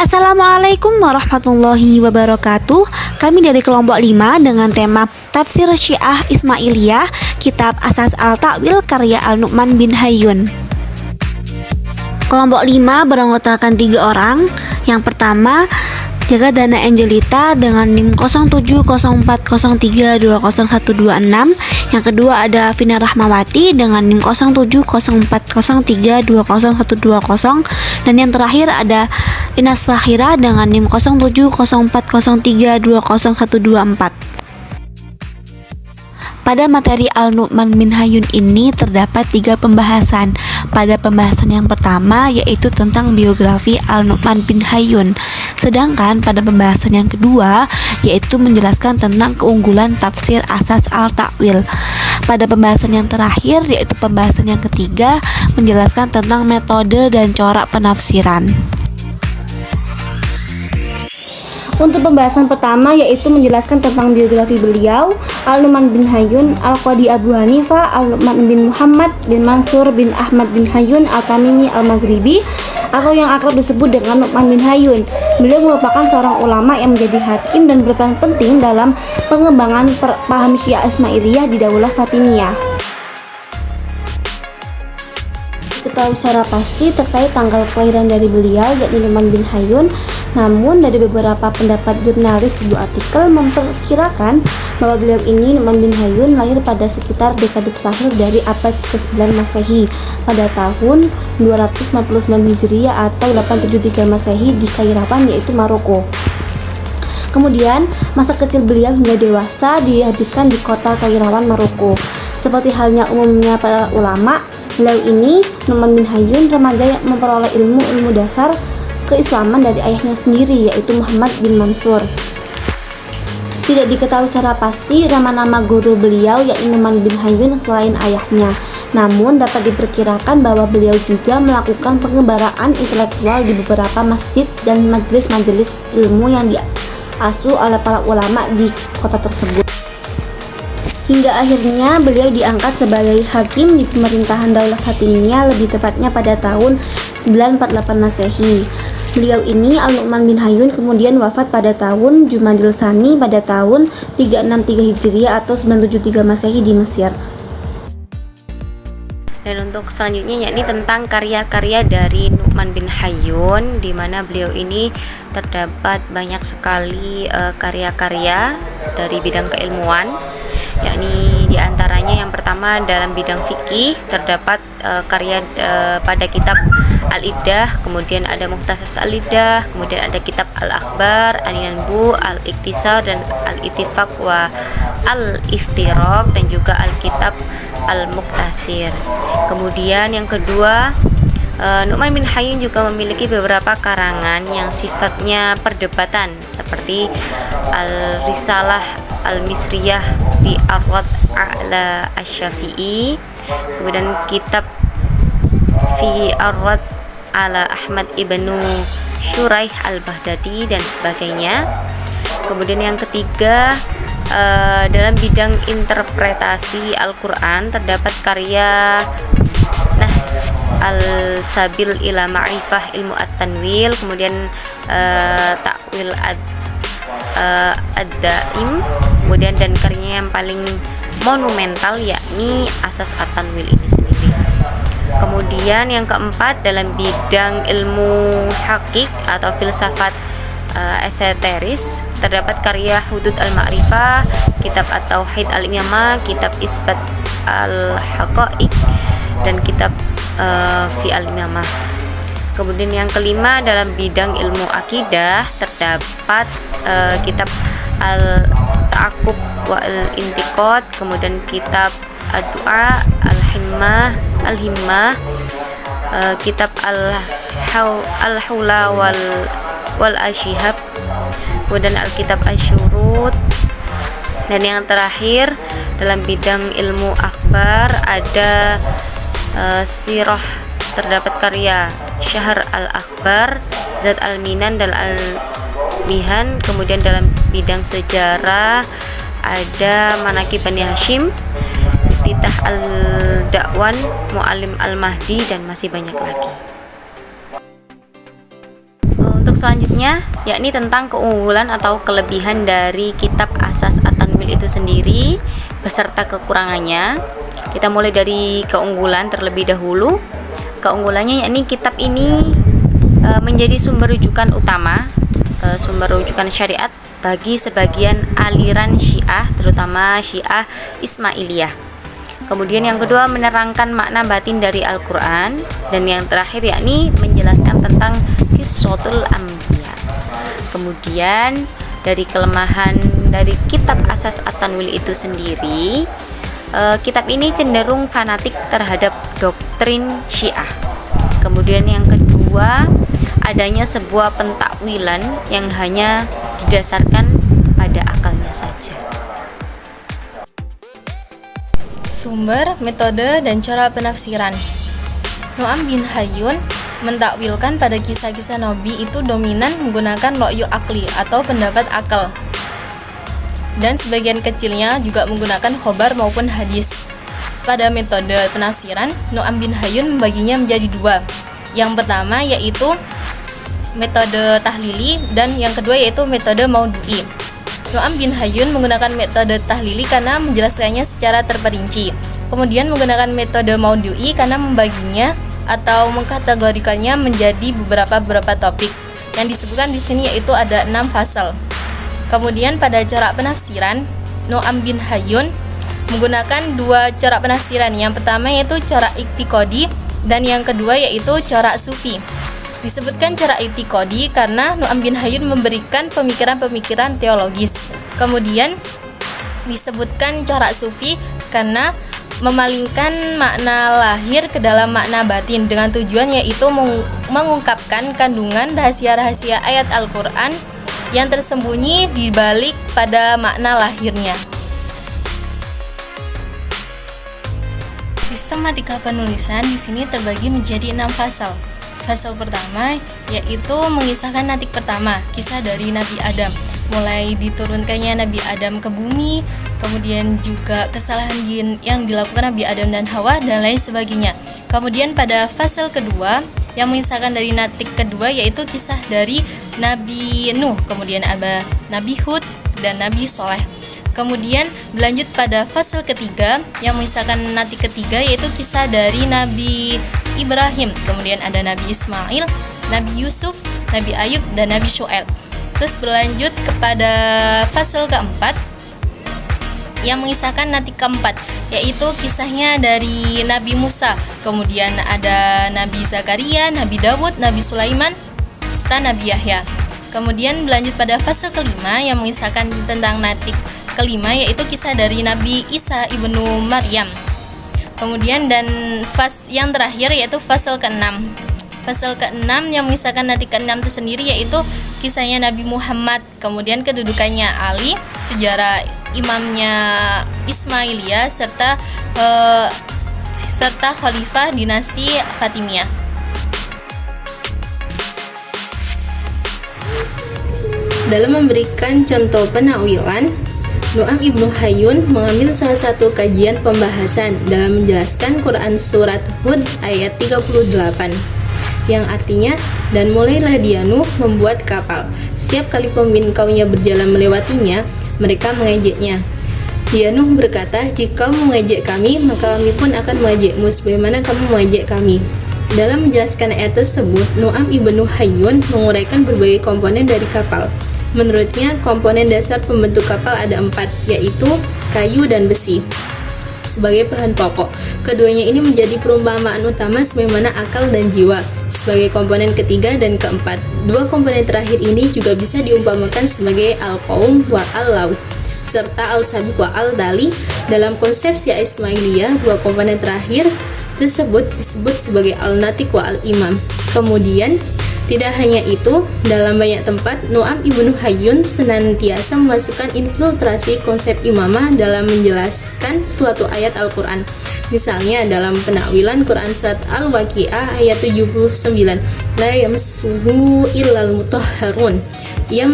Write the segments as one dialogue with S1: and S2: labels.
S1: Assalamualaikum warahmatullahi wabarakatuh. Kami dari kelompok 5 dengan tema Tafsir Syiah Ismailiyah, Kitab Asas Al-Ta'wil karya Al-Nu'man bin Hayyun. Kelompok 5 beranggotakan 3 orang. Yang pertama, Jaga Dana Angelita dengan NIM 070403200126. Yang kedua ada Vina Rahmawati dengan NIM 070403200120. Dan yang terakhir ada Inas Fakhira dengan NIM 070403200124. Pada materi Al-Nu'man bin Hayyun ini terdapat 3 pembahasan. Pada pembahasan yang pertama yaitu tentang biografi Al-Nu'man bin Hayyun. Sedangkan pada pembahasan yang kedua yaitu menjelaskan tentang keunggulan tafsir asas al-ta'wil. Pada pembahasan yang terakhir yaitu pembahasan yang ketiga menjelaskan tentang metode dan corak penafsiran. Untuk pembahasan pertama yaitu menjelaskan tentang biografi beliau, Al-Nu'man bin Hayyun, Al-Qadi Abu Hanifah, Al-Nu'man bin Muhammad bin Mansur bin Ahmad bin Hayyun Al-Tamimi Al-Maghribi, atau yang akrab disebut dengan Nu'man bin Hayyun. Beliau merupakan seorang ulama yang menjadi hakim dan berperan penting dalam pengembangan paham Syiah Ismailiyah di Daulah Fatimiyah. Diketahui secara pasti terkait tanggal kelahiran dari beliau yakni Nu'man bin Hayyun. Namun dari beberapa pendapat jurnalis sebuah artikel memperkirakan bahwa beliau ini Nu'man bin Hayyun lahir pada sekitar dekade terakhir dari abad ke-9 Masehi pada tahun 299 Hijriah atau 873 Masehi di Kairawan yaitu Maroko. Kemudian masa kecil beliau hingga dewasa dihabiskan di kota Kairawan, Maroko. Seperti halnya umumnya para ulama, beliau ini Nu'man bin Hayyun remaja yang memperoleh ilmu dasar keislaman dari ayahnya sendiri yaitu Muhammad bin Mansur. Tidak diketahui secara pasti nama-nama guru beliau yakni Nu'man bin Hayyun selain ayahnya. Namun dapat diperkirakan bahwa beliau juga melakukan pengembaraan intelektual di beberapa masjid dan majelis-majelis ilmu yang diasuh oleh para ulama di kota tersebut. Hingga akhirnya beliau diangkat sebagai hakim di pemerintahan Daulah Fatimiyah, lebih tepatnya pada tahun 948 Masehi. Beliau ini Al-Nu'man bin Hayyun kemudian wafat pada tahun Jumadil Tsani pada tahun 363 Hijriah atau 973 Masehi di Mesir.
S2: Dan untuk selanjutnya yakni tentang karya-karya dari Nu'man bin Hayyun, di mana beliau ini terdapat banyak sekali karya-karya dari bidang keilmuan, yakni diantaranya yang pertama dalam bidang fikih terdapat karya pada kitab Al-Iddah, kemudian ada Mukhtasas Al-Iddah, kemudian ada kitab Al-Akhbar, Al-Yanbu, Al-Iktisar dan Al-Ittifaq wa Al-Iftiraq dan juga Al-Kitab Al-Mukhtasir. Kemudian yang kedua, Nu'man bin Hayyun juga memiliki beberapa karangan yang sifatnya perdebatan seperti Al-Risalah Al-Misriyah fi Arwad A'la Asy-Syafi'i, kemudian kitab fi Arwad ala Ahmad ibnu Syuraih al-Baghdadi dan sebagainya. Kemudian yang ketiga, dalam bidang interpretasi Al-Quran terdapat karya Al-Sabil ila Ma'rifah Ilmu At-Tanwil, kemudian Ta'wil Ad-Daim, kemudian dan karyanya yang paling monumental yakni Asas At-Tanwil ini sendiri. Kemudian yang keempat, dalam bidang ilmu hakik atau filsafat esoteris terdapat karya Hudud Al-Ma'rifah, kitab At-Tauhid Al-Imamah, kitab Isbat Al-Haqaiq dan kitab Fi Al-Imamah. Kemudian yang kelima, dalam bidang ilmu akidah terdapat kitab Al-Ta'aqub wa Al-Intiqad, kemudian kitab Ad-Du'a Al-Himmah, kitab Al-Hawla wal Ashihab, kemudian Al-Kitab Asyurut. Dan yang terakhir dalam bidang ilmu akhbar ada sirah, terdapat karya Syahr Al-Akhbar, Zat Al-Minan dan Al-Mihan. Kemudian dalam bidang sejarah ada Manaqib Bani Hashim, Iftitah Al-Da'wan, Mu'allim Al-Mahdi dan masih banyak lagi. Untuk selanjutnya yakni tentang keunggulan atau kelebihan dari kitab Asas At-Tanwil itu sendiri beserta kekurangannya. Kita mulai dari keunggulan terlebih dahulu. Keunggulannya yakni kitab ini menjadi sumber rujukan utama, sumber rujukan syariat bagi sebagian aliran Syiah, terutama Syiah Ismailiyah. Kemudian yang kedua, menerangkan makna batin dari Al-Quran. Dan yang terakhir yakni menjelaskan tentang Qissatul Anbiya. Kemudian dari kelemahan dari kitab Asas At-Tanwil itu sendiri, kitab ini cenderung fanatik terhadap doktrin Syiah. Kemudian yang kedua, adanya sebuah pentakwilan yang hanya didasarkan pada akalnya saja.
S3: Sumber, metode, dan cara penafsiran. Nu'am bin Hayyun mentakwilkan pada kisah-kisah Nabi itu dominan menggunakan lo'yu akli atau pendapat akal, dan sebagian kecilnya juga menggunakan khobar maupun hadis. Pada metode penafsiran, Nu'am bin Hayyun membaginya menjadi dua. Yang pertama yaitu metode tahlili, dan yang kedua yaitu metode maudhu'i. Nu'am bin Hayyun menggunakan metode tahlili karena menjelaskannya secara terperinci. Kemudian menggunakan metode maudhu'i karena membaginya atau mengkategorikannya menjadi beberapa topik. Yang disebutkan di sini yaitu ada 6 fasal. Kemudian pada cara penafsiran, Nu'am bin Hayyun menggunakan dua cara penafsiran. Yang pertama yaitu cara i'tiqadi, dan yang kedua yaitu cara sufi. Disebutkan cara i'tiqadi karena Nu'am bin Hayyun memberikan pemikiran-pemikiran teologis. Kemudian disebutkan cara sufi karena memalingkan makna lahir ke dalam makna batin dengan tujuan yaitu mengungkapkan kandungan rahasia-rahasia ayat Al-Quran yang tersembunyi di balik pada makna lahirnya. Sistematika penulisan di sini terbagi menjadi 6 fasal. Fasal pertama yaitu mengisahkan natik pertama, kisah dari Nabi Adam, mulai diturunkannya Nabi Adam ke bumi, kemudian juga kesalahan yang dilakukan Nabi Adam dan Hawa, dan lain sebagainya. Kemudian pada fasal kedua yang mengisahkan dari natik kedua yaitu kisah dari Nabi Nuh, kemudian ada Nabi Hud dan Nabi Soleh. Kemudian berlanjut pada fasal ketiga yang mengisahkan natik ketiga yaitu kisah dari Nabi Ibrahim, kemudian ada Nabi Ismail, Nabi Yusuf, Nabi Ayub, dan Nabi Syu'aib. Terus berlanjut kepada fasal keempat yang mengisahkan natik keempat yaitu kisahnya dari Nabi Musa, kemudian ada Nabi Zakaria, Nabi Dawud, Nabi Sulaiman, serta Nabi Yahya. Kemudian berlanjut pada fase kelima yang mengisahkan tentang natik kelima yaitu kisah dari Nabi Isa ibnu Maryam. Kemudian dan fase yang terakhir yaitu fasal ke-6. Fasal ke-6 yang mengisahkan natik ke-6 itu sendiri yaitu kisahnya Nabi Muhammad, kemudian kedudukannya Ali, sejarah imamnya Ismailiyah, serta khalifah dinasti Fatimiyah. Dalam memberikan contoh penakwilan, Nu'am ibnu Hayyun mengambil salah satu kajian pembahasan dalam menjelaskan Quran Surat Hud ayat 38 yang artinya, dan mulailah dia Nuh membuat kapal. Setiap kali pemimpin kaumnya berjalan melewatinya, mereka mengejeknya. Dia Nuh berkata, jika kamu mengejek kami, maka kami pun akan mengejekmu sebagaimana kamu mengejek kami. Dalam menjelaskan ayat tersebut, Nu'am ibnu Hayyun menguraikan berbagai komponen dari kapal. Menurutnya, komponen dasar pembentuk kapal ada 4, yaitu kayu dan besi sebagai bahan pokok. Keduanya ini menjadi perumpamaan utama sebagaimana akal dan jiwa sebagai komponen ketiga dan keempat. Dua komponen terakhir ini juga bisa diumpamakan sebagai al-qaum wa al-laut serta al-sabiq wa al-dali. Dalam konsepsi Ismailiyah, dua komponen terakhir tersebut disebut sebagai al-natik wa al-imam. Kemudian tidak hanya itu, dalam banyak tempat Nu'am ibnu Hayyun senantiasa memasukkan infiltrasi konsep imamah dalam menjelaskan suatu ayat Al-Quran. Misalnya dalam penakwilan Quran Surat Al-Waqi'ah ayat 79, la yamassuhu illal mutahharun. Ia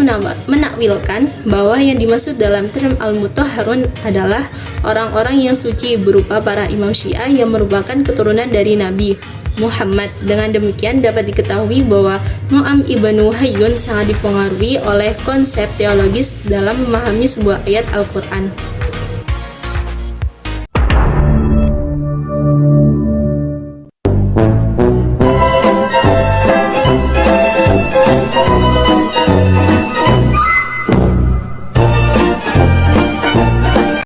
S3: menakwilkan bahwa yang dimaksud dalam term al-mutahharun adalah orang-orang yang suci berupa para imam Syiah yang merupakan keturunan dari Nabi Muhammad. Dengan demikian dapat diketahui bahwa Nu'am ibnu Hayyun sangat dipengaruhi oleh konsep teologis dalam memahami sebuah ayat Al-Quran.